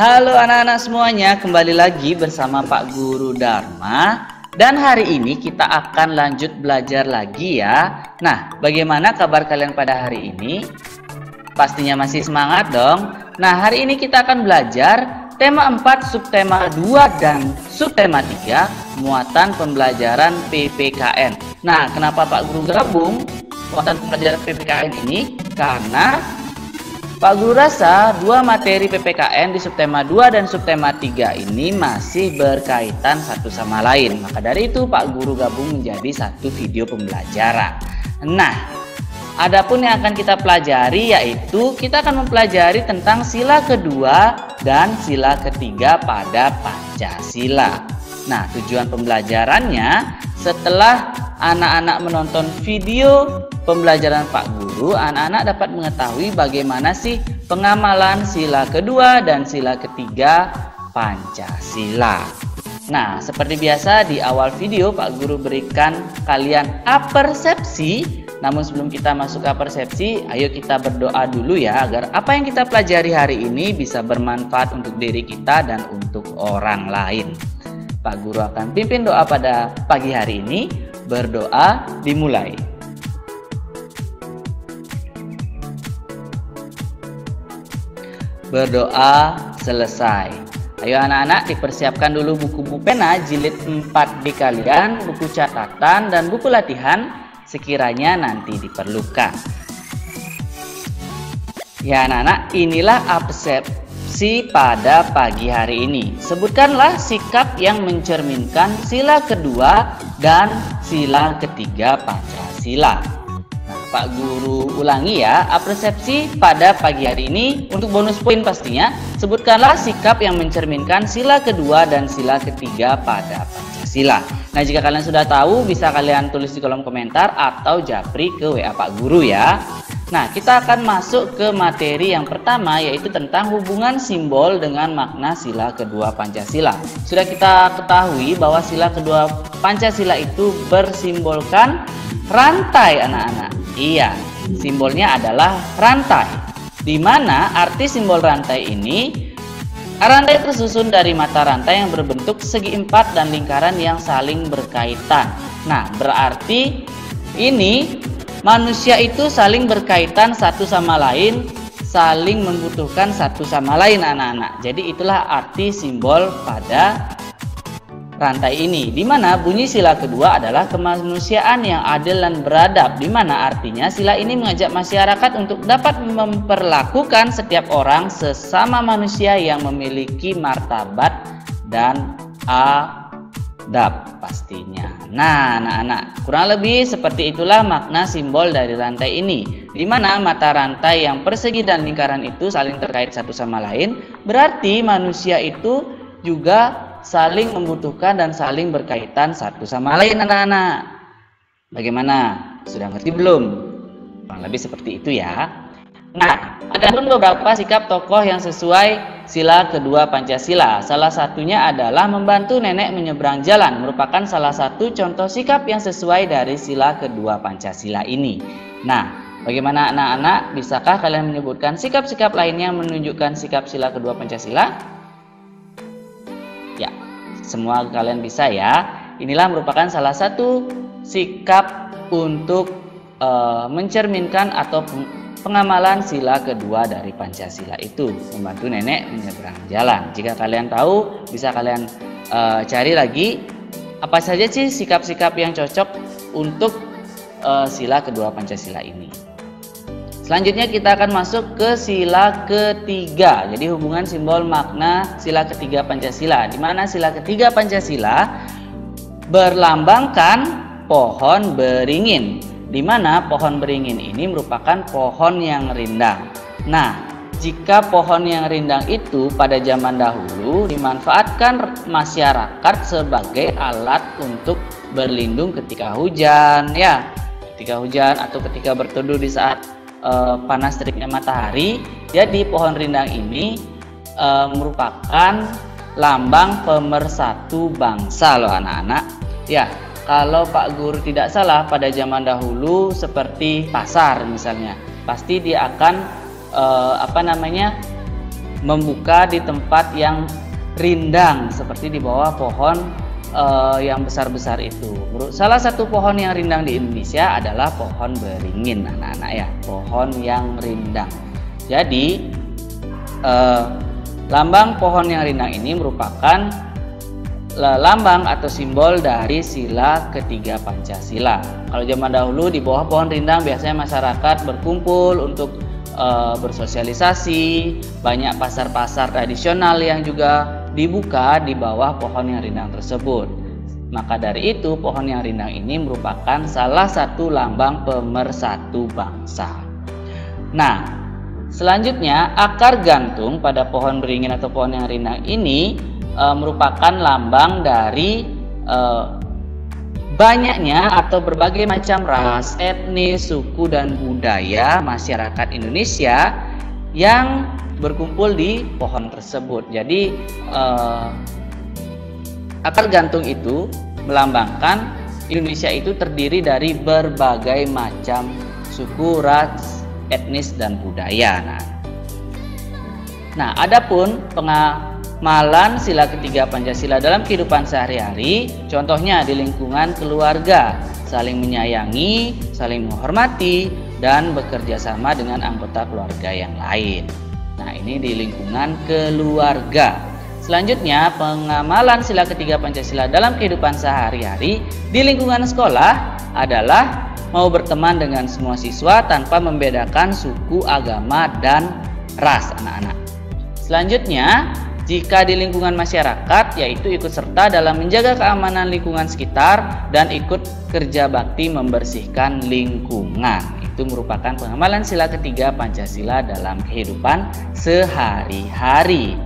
Halo anak-anak semuanya, kembali lagi bersama Pak Guru Dharma. Dan hari ini kita akan lanjut belajar lagi ya. Nah, bagaimana kabar kalian pada hari ini? Pastinya masih semangat dong. Nah, hari ini kita akan belajar tema 4, subtema 2 dan subtema 3, muatan pembelajaran PPKN. Nah, kenapa Pak Guru gabung muatan pembelajaran PPKN ini? Karena Pak Guru rasa dua materi PPKN di subtema 2 dan subtema 3 ini masih berkaitan satu sama lain. Maka dari itu Pak Guru gabung menjadi satu video pembelajaran. Nah, adapun yang akan kita pelajari yaitu kita akan mempelajari tentang sila kedua dan sila ketiga pada Pancasila. Nah, tujuan pembelajarannya setelah anak-anak menonton video pembelajaran Pak Guru, anak-anak dapat mengetahui bagaimana sih pengamalan sila kedua dan sila ketiga Pancasila. Nah, seperti biasa di awal video Pak Guru berikan kalian apersepsi. Namun sebelum kita masuk ke apersepsi, ayo kita berdoa dulu ya agar apa yang kita pelajari hari ini bisa bermanfaat untuk diri kita dan untuk orang lain. Pak Guru akan pimpin doa pada pagi hari ini. Berdoa dimulai. Berdoa selesai. Ayo anak-anak dipersiapkan dulu buku pena jilid 4 di kalian, buku catatan dan buku latihan sekiranya nanti diperlukan. Ya anak-anak, inilah apersepsi pada pagi hari ini. Sebutkanlah sikap yang mencerminkan sila kedua dan sila ketiga Pancasila. Pak Guru ulangi ya, apersepsi pada pagi hari ini untuk bonus poin pastinya. Sebutkanlah sikap yang mencerminkan sila kedua dan sila ketiga pada Pancasila. Nah, jika kalian sudah tahu bisa kalian tulis di kolom komentar atau japri ke WA Pak Guru ya. Nah, kita akan masuk ke materi yang pertama yaitu tentang hubungan simbol dengan makna sila kedua Pancasila. Sudah kita ketahui bahwa sila kedua Pancasila itu bersimbolkan rantai anak-anak. Iya, simbolnya adalah rantai. Di mana arti simbol rantai ini? Rantai tersusun dari mata rantai yang berbentuk segi empat dan lingkaran yang saling berkaitan. Nah, berarti ini manusia itu saling berkaitan satu sama lain, saling membutuhkan satu sama lain anak-anak. Jadi itulah arti simbol pada rantai ini, di mana bunyi sila kedua adalah kemanusiaan yang adil dan beradab, di mana artinya sila ini mengajak masyarakat untuk dapat memperlakukan setiap orang sesama manusia yang memiliki martabat dan adab pastinya. Nah, anak-anak, kurang lebih seperti itulah makna simbol dari rantai ini, di mana mata rantai yang persegi dan lingkaran itu saling terkait satu sama lain, berarti manusia itu juga saling membutuhkan dan saling berkaitan satu sama lain anak-anak. Bagaimana? Sudah ngerti belum? Kurang lebih seperti itu ya. Nah, ada pun beberapa sikap tokoh yang sesuai sila kedua Pancasila. Salah satunya adalah membantu nenek menyeberang jalan, merupakan salah satu contoh sikap yang sesuai dari sila kedua Pancasila ini. Nah, bagaimana anak-anak? Bisakah kalian menyebutkan sikap-sikap lainnya yang menunjukkan sikap sila kedua Pancasila? Ya, semua kalian bisa ya. Inilah merupakan salah satu sikap untuk mencerminkan atau pengamalan sila kedua dari Pancasila itu, membantu nenek menyeberang jalan. Jika kalian tahu, bisa kalian cari lagi apa saja sih sikap-sikap yang cocok untuk sila kedua Pancasila ini. Selanjutnya kita akan masuk ke sila ketiga. Jadi hubungan simbol makna sila ketiga Pancasila, di mana sila ketiga Pancasila berlambangkan pohon beringin, di mana pohon beringin ini merupakan pohon yang rindang. Nah, jika pohon yang rindang itu pada zaman dahulu dimanfaatkan masyarakat sebagai alat untuk berlindung ketika hujan, ya, ketika hujan atau ketika berteduh di saat panas teriknya matahari. Jadi pohon rindang ini merupakan lambang pemersatu bangsa loh anak-anak. Ya, kalau Pak Guru tidak salah pada zaman dahulu seperti pasar misalnya, pasti dia akan membuka di tempat yang rindang seperti di bawah pohon yang besar-besar itu. Salah satu pohon yang rindang di Indonesia adalah pohon beringin anak-anak ya, pohon yang rindang. Jadi lambang pohon yang rindang ini merupakan lambang atau simbol dari sila ketiga Pancasila. Kalau zaman dahulu di bawah pohon rindang biasanya masyarakat berkumpul untuk bersosialisasi, banyak pasar-pasar tradisional yang juga dibuka di bawah pohon yang rindang tersebut. Maka dari itu pohon yang rindang ini merupakan salah satu lambang pemersatu bangsa. Nah, selanjutnya akar gantung pada pohon beringin atau pohon yang rindang ini merupakan lambang dari banyaknya atau berbagai macam ras, etnis, suku, dan budaya masyarakat Indonesia yang berkumpul di pohon tersebut. Jadi akar gantung itu melambangkan Indonesia itu terdiri dari berbagai macam suku, ras, etnis, dan budaya. Nah, adapun pengamalan sila ketiga Pancasila dalam kehidupan sehari-hari, contohnya di lingkungan keluarga, saling menyayangi, saling menghormati, dan bekerja sama dengan anggota keluarga yang lain. Nah, ini di lingkungan keluarga. Selanjutnya, pengamalan sila ketiga Pancasila dalam kehidupan sehari-hari di lingkungan sekolah adalah mau berteman dengan semua siswa tanpa membedakan suku, agama, dan ras anak-anak. Selanjutnya, jika di lingkungan masyarakat, yaitu ikut serta dalam menjaga keamanan lingkungan sekitar dan ikut kerja bakti membersihkan lingkungan. Itu merupakan pengamalan sila ketiga Pancasila dalam kehidupan sehari-hari.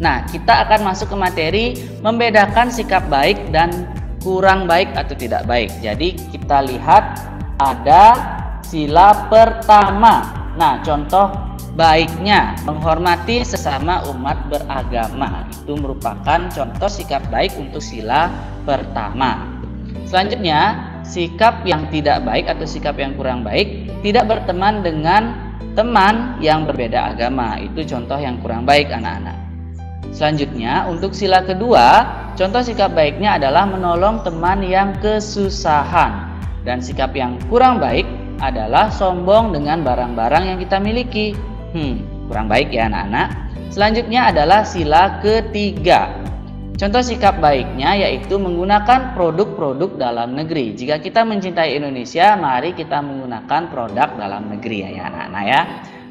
Nah, kita akan masuk ke materi membedakan sikap baik dan kurang baik atau tidak baik. Jadi kita lihat ada sila pertama. Nah, contoh baiknya menghormati sesama umat beragama. Itu merupakan contoh sikap baik untuk sila pertama. Selanjutnya, sikap yang tidak baik atau sikap yang kurang baik, tidak berteman dengan teman yang berbeda agama. Itu contoh yang kurang baik anak-anak. Selanjutnya, untuk sila kedua, contoh sikap baiknya adalah menolong teman yang kesusahan. Dan sikap yang kurang baik adalah sombong dengan barang-barang yang kita miliki. Kurang baik ya anak-anak. Selanjutnya adalah sila ketiga. Contoh sikap baiknya yaitu menggunakan produk-produk dalam negeri. Jika kita mencintai Indonesia, mari kita menggunakan produk dalam negeri ya anak-anak ya.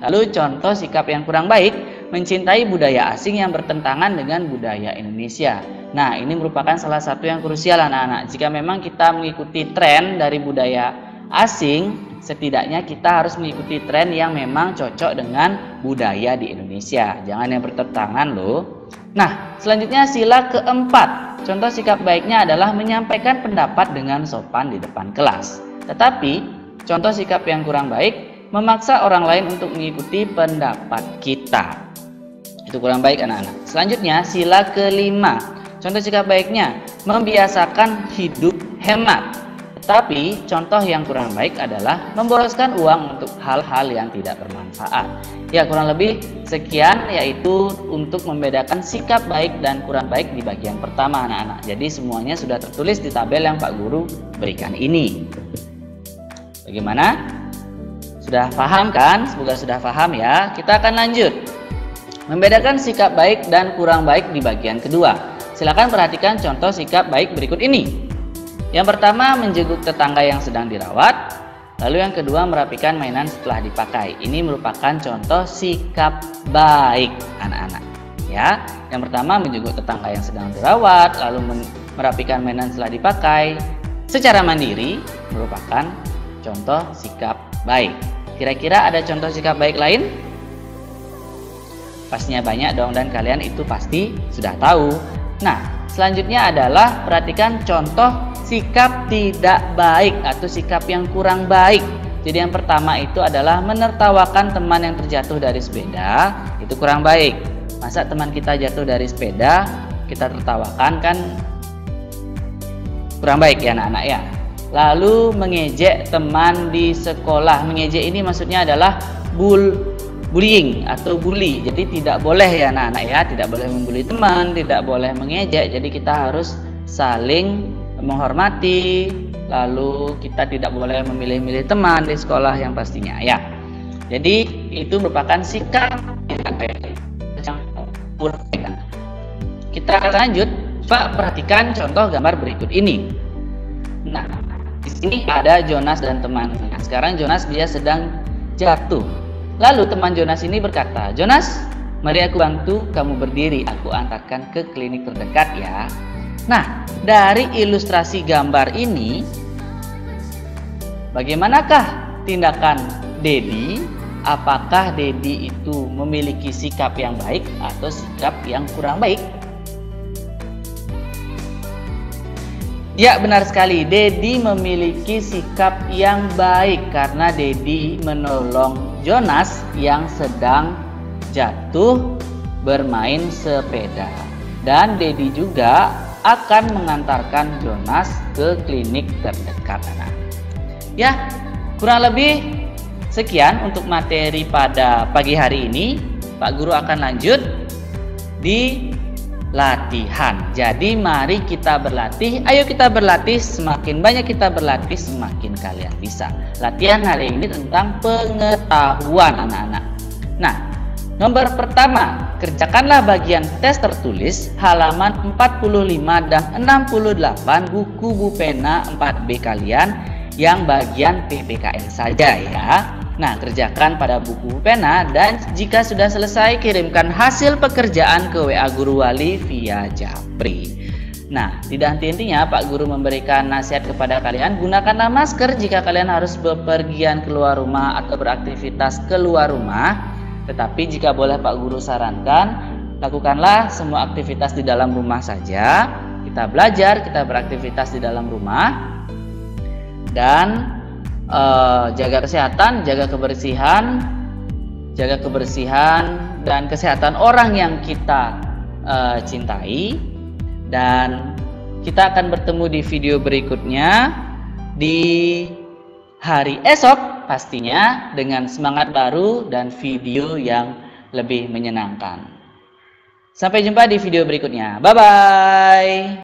Lalu contoh sikap yang kurang baik, mencintai budaya asing yang bertentangan dengan budaya Indonesia. Nah, ini merupakan salah satu yang krusial anak-anak. Jika memang kita mengikuti tren dari budaya asing, setidaknya kita harus mengikuti tren yang memang cocok dengan budaya di Indonesia. Jangan yang bertentangan loh. Nah, selanjutnya sila keempat. Contoh sikap baiknya adalah menyampaikan pendapat dengan sopan di depan kelas. Tetapi, contoh sikap yang kurang baik, memaksa orang lain untuk mengikuti pendapat kita. Itu kurang baik anak-anak. Selanjutnya sila kelima. Contoh sikap baiknya membiasakan hidup hemat. Tetapi contoh yang kurang baik adalah memboroskan uang untuk hal-hal yang tidak bermanfaat. Ya, kurang lebih sekian yaitu untuk membedakan sikap baik dan kurang baik di bagian pertama anak-anak. Jadi semuanya sudah tertulis di tabel yang Pak Guru berikan ini. Bagaimana? Sudah paham kan? Semoga sudah paham ya. Kita akan lanjut. Membedakan sikap baik dan kurang baik di bagian kedua. Silakan perhatikan contoh sikap baik berikut ini. Yang pertama, menjenguk tetangga yang sedang dirawat. Lalu yang kedua, merapikan mainan setelah dipakai. Ini merupakan contoh sikap baik anak-anak. Ya, yang pertama menjenguk tetangga yang sedang dirawat, lalu merapikan mainan setelah dipakai secara mandiri merupakan contoh sikap baik. Kira-kira ada contoh sikap baik lain? Pastinya banyak dong, dan kalian itu pasti sudah tahu. Nah, selanjutnya adalah perhatikan contoh sikap tidak baik atau sikap yang kurang baik. Jadi yang pertama itu adalah menertawakan teman yang terjatuh dari sepeda. Itu kurang baik. Masa teman kita jatuh dari sepeda kita tertawakan, kan kurang baik ya anak-anak ya. Lalu mengejek teman di sekolah. Mengejek ini maksudnya adalah bullying atau bully. Jadi tidak boleh ya anak-anak ya, tidak boleh membuli teman, tidak boleh mengejek. Jadi kita harus saling menghormati. Lalu kita tidak boleh memilih-milih teman di sekolah yang pastinya ya. Jadi itu merupakan sikap yang kurang baik. Kita akan lanjut. Coba perhatikan contoh gambar berikut ini. Nah, di sini ada Jonas dan temannya. Sekarang Jonas dia sedang jatuh. Lalu teman Jonas ini berkata, "Jonas, mari aku bantu kamu berdiri, aku antarkan ke klinik terdekat ya." Nah, dari ilustrasi gambar ini, bagaimanakah tindakan Dedi? Apakah Dedi itu memiliki sikap yang baik atau sikap yang kurang baik? Ya, benar sekali. Dedi memiliki sikap yang baik karena Dedi menolong Jonas yang sedang jatuh bermain sepeda. Dan Dedi juga akan mengantarkan Jonas ke klinik terdekat. Ya, kurang lebih sekian untuk materi pada pagi hari ini. Pak Guru akan lanjut di latihan. Jadi mari kita berlatih. Ayo kita berlatih. Semakin banyak kita berlatih, semakin kalian bisa. Latihan hari ini tentang pengetahuan anak-anak. Nah, nomor pertama, kerjakanlah bagian tes tertulis halaman 45 dan 68 buku Bupena 4B kalian yang bagian PPKN saja ya. Nah, kerjakan pada buku pena, dan jika sudah selesai kirimkan hasil pekerjaan ke WA Guru Wali via Japri. Nah, tidak henti-hentinya Pak Guru memberikan nasihat kepada kalian, gunakanlah masker jika kalian harus bepergian keluar rumah atau beraktivitas keluar rumah. Tetapi jika boleh Pak Guru sarankan, lakukanlah semua aktivitas di dalam rumah saja. Kita belajar, kita beraktivitas di dalam rumah, dan jaga kesehatan, jaga kebersihan dan kesehatan orang yang kita cintai. Dan kita akan bertemu di video berikutnya di hari esok pastinya dengan semangat baru dan video yang lebih menyenangkan. Sampai jumpa di video berikutnya. Bye bye.